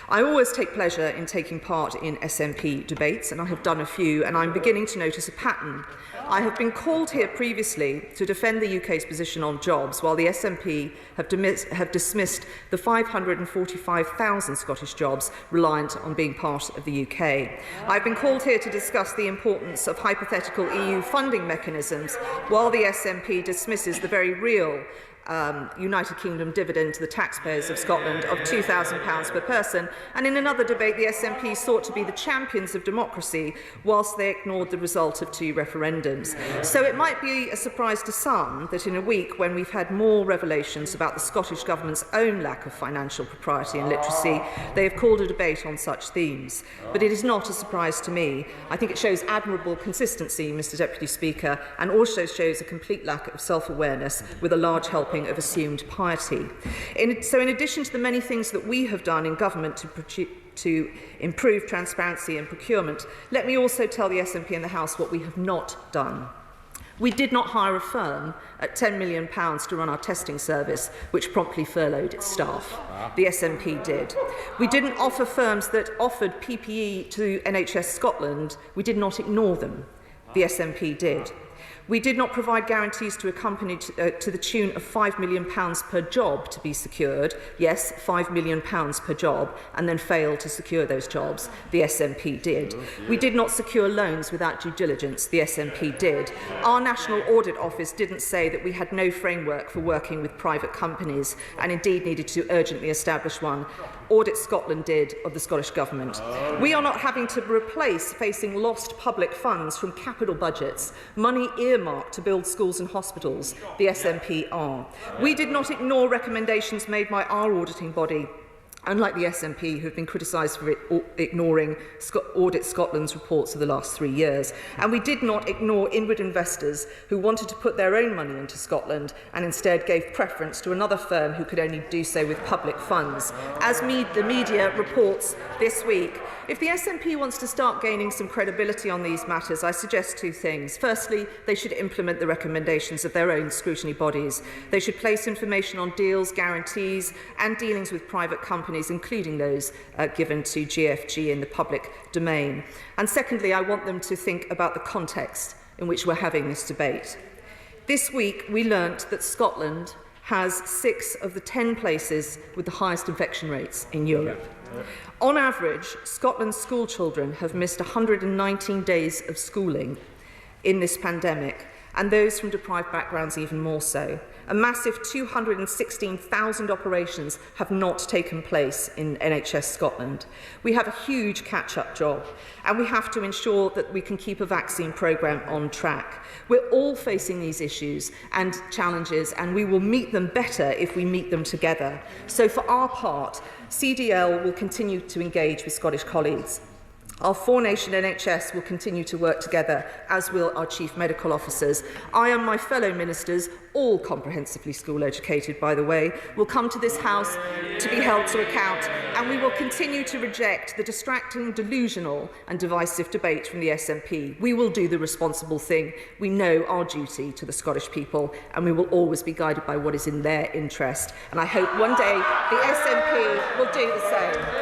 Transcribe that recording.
I always take pleasure in taking part in SNP debates, and I have done a few, and I'm beginning to notice a pattern. I have been called here previously to defend the UK's position on jobs, while the SNP have dismissed the 545,000 Scottish jobs reliant on being part of the UK. I've been called here to discuss the importance of hypothetical EU funding mechanisms, while the SNP dismisses the very real United Kingdom dividend to the taxpayers of Scotland of £2,000 per person, and in another debate the SNP sought to be the champions of democracy whilst they ignored the result of 2 referendums. So it might be a surprise to some that in a week when we've had more revelations about the Scottish Government's own lack of financial propriety and literacy, they have called a debate on such themes. But it is not a surprise to me. I think it shows admirable consistency, Mr Deputy Speaker, and also shows a complete lack of self-awareness with a large helping of assumed piety. So in addition to the many things that we have done in government to improve transparency and procurement, let me also tell the SNP in the House what we have not done. We did not hire a firm at £10 million to run our testing service, which promptly furloughed its staff. The SNP did. We didn't offer firms that offered PPE to NHS Scotland. We did not ignore them. The SNP did. We did not provide guarantees to a company to the tune of £5 million per job to be secured. Yes, £5 million per job, and then failed to secure those jobs. The SNP did. We did not secure loans without due diligence. The SNP did. Our National Audit Office didn't say that we had no framework for working with private companies, and indeed needed to urgently establish one. Audit Scotland did of the Scottish Government. We are not having to replace facing lost public funds from capital budgets, money earmarked to build schools and hospitals. The SNP are. We did not ignore recommendations made by our auditing body, unlike the SNP, who have been criticised for ignoring Audit Scotland's reports of the last 3 years. And we did not ignore inward investors who wanted to put their own money into Scotland and instead gave preference to another firm who could only do so with public funds. As the media reports this week, if the SNP wants to start gaining some credibility on these matters, I suggest 2 things. Firstly, they should implement the recommendations of their own scrutiny bodies. They should place information on deals, guarantees and dealings with private companies, including those given to GFG in the public domain. And secondly, I want them to think about the context in which we're having this debate. This week, we learnt that Scotland has 6 of the 10 places with the highest infection rates in Europe. On average, Scotland's school children have missed 119 days of schooling in this pandemic, and those from deprived backgrounds even more so. A massive 216,000 operations have not taken place in NHS Scotland. We have a huge catch-up job, and we have to ensure that we can keep a vaccine programme on track. We're all facing these issues and challenges, and we will meet them better if we meet them together. So for our part, CDL will continue to engage with Scottish colleagues. Our 4-nation NHS will continue to work together, as will our chief medical officers. I and my fellow ministers, all comprehensively school educated by the way, will come to this House to be held to account, and we will continue to reject the distracting, delusional and divisive debate from the SNP. We will do the responsible thing. We know our duty to the Scottish people, and we will always be guided by what is in their interest. And I hope one day the SNP will do the same.